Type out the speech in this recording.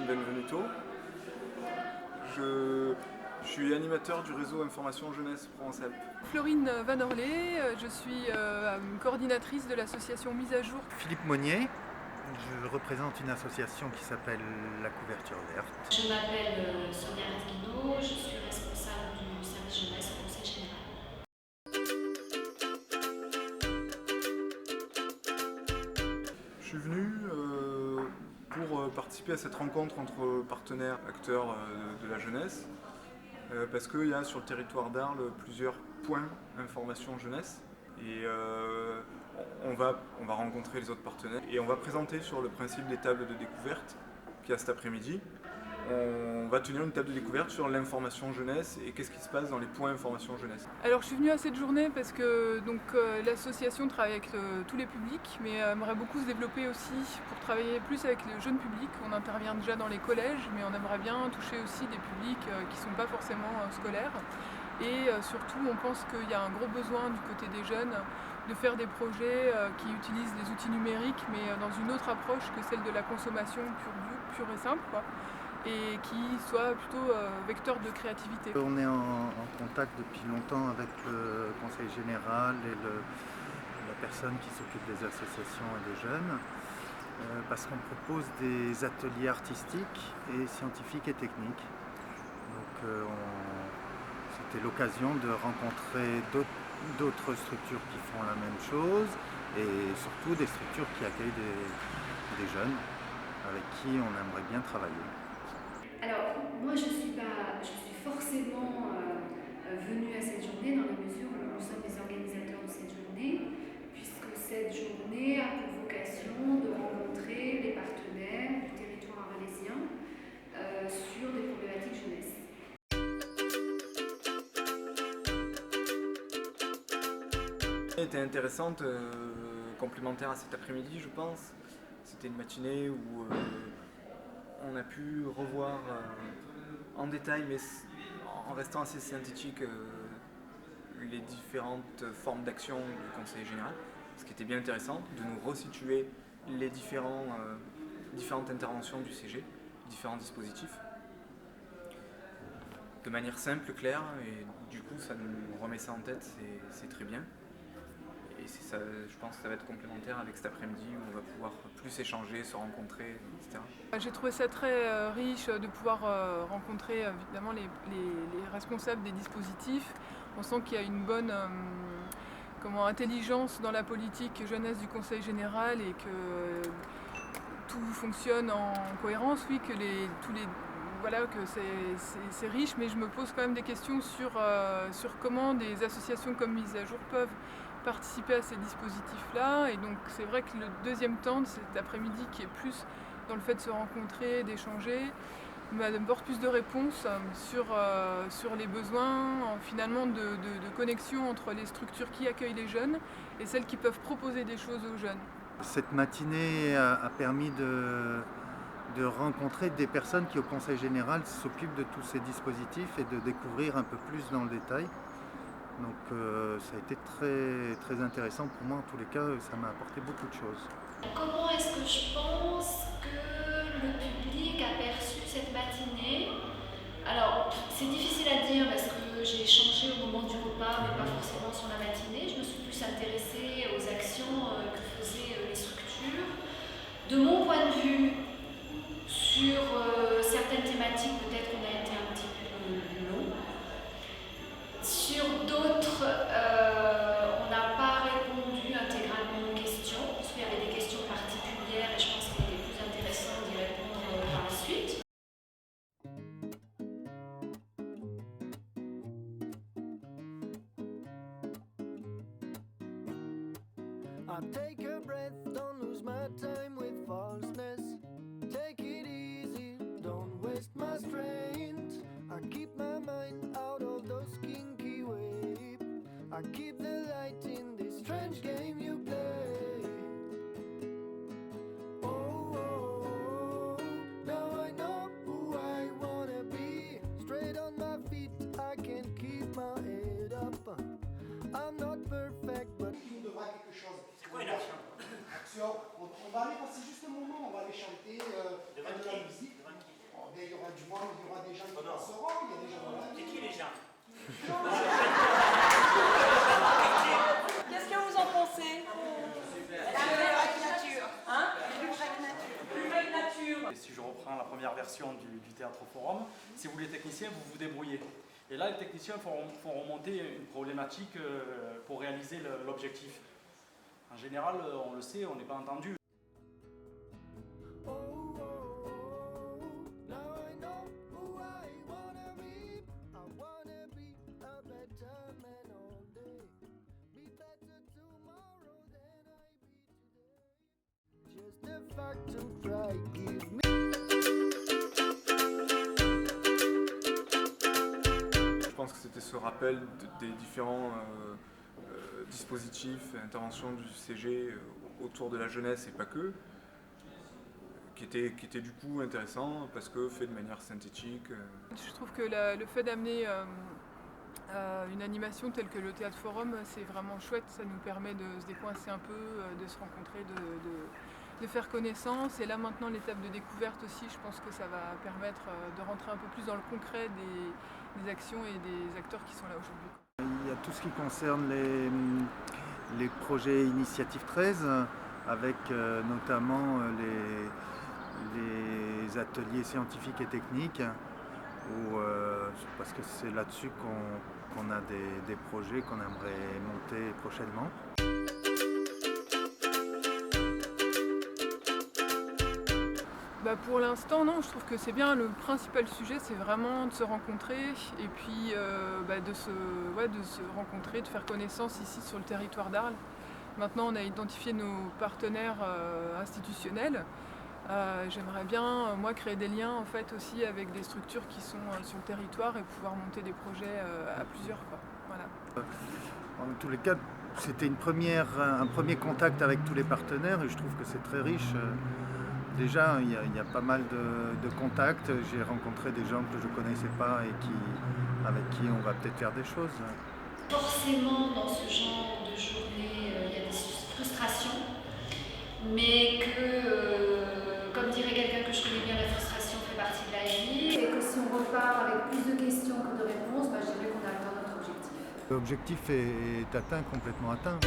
Benvenuto. Je suis animateur du réseau Information Jeunesse Provence-Alpes. Florine Van Orlé, je suis coordinatrice de l'association Mise à Jour. Philippe Monnier, je représente une association qui s'appelle La Couverture Verte. Je m'appelle Sonia Rezguino, je suis responsable du service jeunesse au Conseil général. Je suis venu pour participer à cette rencontre entre partenaires, acteurs de la jeunesse, parce qu'il y a sur le territoire d'Arles plusieurs points information jeunesse. Et on va rencontrer les autres partenaires et on va présenter sur le principe des tables de découverte qu'il y a cet après-midi. On va tenir une table de découverte sur l'information jeunesse et qu'est-ce qui se passe dans les points information jeunesse. Alors je suis venue à cette journée parce que l'association travaille avec tous les publics, mais aimerait beaucoup se développer aussi pour travailler plus avec le jeune public. On intervient déjà dans les collèges, mais on aimerait bien toucher aussi des publics qui ne sont pas forcément scolaires. Et surtout, on pense qu'il y a un gros besoin du côté des jeunes de faire des projets qui utilisent les outils numériques, mais dans une autre approche que celle de la consommation pure et simple, quoi, et qui soit plutôt vecteur de créativité. On est en contact depuis longtemps avec le Conseil général et la personne qui s'occupe des associations et des jeunes, parce qu'on propose des ateliers artistiques et scientifiques et techniques. Donc c'était l'occasion de rencontrer d'autres structures qui font la même chose et surtout des structures qui accueillent des jeunes avec qui on aimerait bien travailler. Alors, moi je suis forcément venue à cette journée dans la mesure où nous sommes les organisateurs de cette journée, puisque cette journée a pour vocation de rencontrer les partenaires du territoire arlésien sur des problématiques jeunesse. Était intéressante, complémentaire à cet après-midi, je pense. C'était une matinée où on a pu revoir en détail, mais en restant assez synthétique, les différentes formes d'action du Conseil général, ce qui était bien intéressant, de nous resituer les différentes interventions du CG, différents dispositifs, de manière simple, claire, et du coup ça nous remet ça en tête, c'est très bien. Et ça, je pense que ça va être complémentaire avec cet après-midi où on va pouvoir plus échanger, se rencontrer, etc. J'ai trouvé ça très riche de pouvoir rencontrer évidemment les responsables des dispositifs. On sent qu'il y a une bonne intelligence dans la politique jeunesse du Conseil général et que tout fonctionne en cohérence, oui, que c'est riche, mais je me pose quand même des questions sur comment des associations comme Mise à Jour peuvent participer à ces dispositifs-là. Et donc c'est vrai que le deuxième temps de cet après-midi, qui est plus dans le fait de se rencontrer, d'échanger, m'apporte plus de réponses sur les besoins finalement de connexion entre les structures qui accueillent les jeunes et celles qui peuvent proposer des choses aux jeunes. Cette matinée a permis de rencontrer des personnes qui au Conseil général s'occupent de tous ces dispositifs et de découvrir un peu plus dans le détail. Donc ça a été très, très intéressant pour moi, en tous les cas, ça m'a apporté beaucoup de choses. Comment est-ce que je pense que le public a perçu cette matinée? Alors, c'est difficile à dire parce que j'ai échangé au moment du repas, mais pas forcément sur la matinée. Je me suis plus intéressée aux actions que faisaient les structures. De mon point de vue, sur certaines thématiques, peut-être qu'on a été un petit peu long. Sur d'autres, on n'a pas répondu intégralement aux questions, parce qu'il y avait des questions particulières et je pense qu'il était plus intéressant d'y répondre par la suite. I take a breath, don't lose my time with falseness. Take it easy, don't waste my strength. I keep my mind out of those kinky waves. I keep the light in this strange game you play. Oh, oh, oh, now I know who I wanna be. Straight on my feet, I can keep my head up. I'm not perfect, but Il nous devra quelque chose. C'est quoi une action? Action. On va aller passer juste un moment, on va aller chanter. Devant qui? La musique. Devant qui? il y aura du moins, il y aura des gens qui passeront, il y a des gens dans la C'est qui les gens? Qu'est-ce que vous en pensez? Plus belle nature. Et si je reprends la première version du théâtre forum, si vous les techniciens, vous vous débrouillez. Et là, les techniciens font remonter une problématique pour réaliser l'objectif. En général, on le sait, on n'est pas entendu. Oh, oh, oh, now I know who I wanna be. I wanna be a better man all day. Be better tomorrow than I be today. Just a fact to try, give me. Je pense que c'était ce rappel des différents dispositifs et interventions du CG autour de la jeunesse et pas que, qui était du coup intéressant parce que fait de manière synthétique. Je trouve que le fait d'amener une animation telle que le Théâtre Forum, c'est vraiment chouette. Ça nous permet de se décoincer un peu, de se rencontrer, de faire connaissance. Et là maintenant, l'étape de découverte aussi, je pense que ça va permettre de rentrer un peu plus dans le concret des actions et des acteurs qui sont là aujourd'hui. Il y a tout ce qui concerne les projets Initiative 13, avec notamment les ateliers scientifiques et techniques, parce que c'est là-dessus qu'on a des projets qu'on aimerait monter prochainement. Pour l'instant, non, je trouve que c'est bien. Le principal sujet, c'est vraiment de se rencontrer et puis de se rencontrer, de faire connaissance ici sur le territoire d'Arles. Maintenant, on a identifié nos partenaires institutionnels. J'aimerais bien, moi, créer des liens en fait aussi avec des structures qui sont sur le territoire et pouvoir monter des projets à plusieurs, quoi. Voilà. En tous les cas, c'était un premier contact avec tous les partenaires et je trouve que c'est très riche. Déjà, il y a pas mal de contacts. J'ai rencontré des gens que je ne connaissais pas et avec qui on va peut-être faire des choses. Forcément, dans ce genre de journée, il y a des frustrations, mais que, comme dirait quelqu'un que je connais bien, la frustration fait partie de la vie. Et que si on repart avec plus de questions que de réponses, je dirais qu'on a atteint notre objectif. L'objectif est complètement atteint.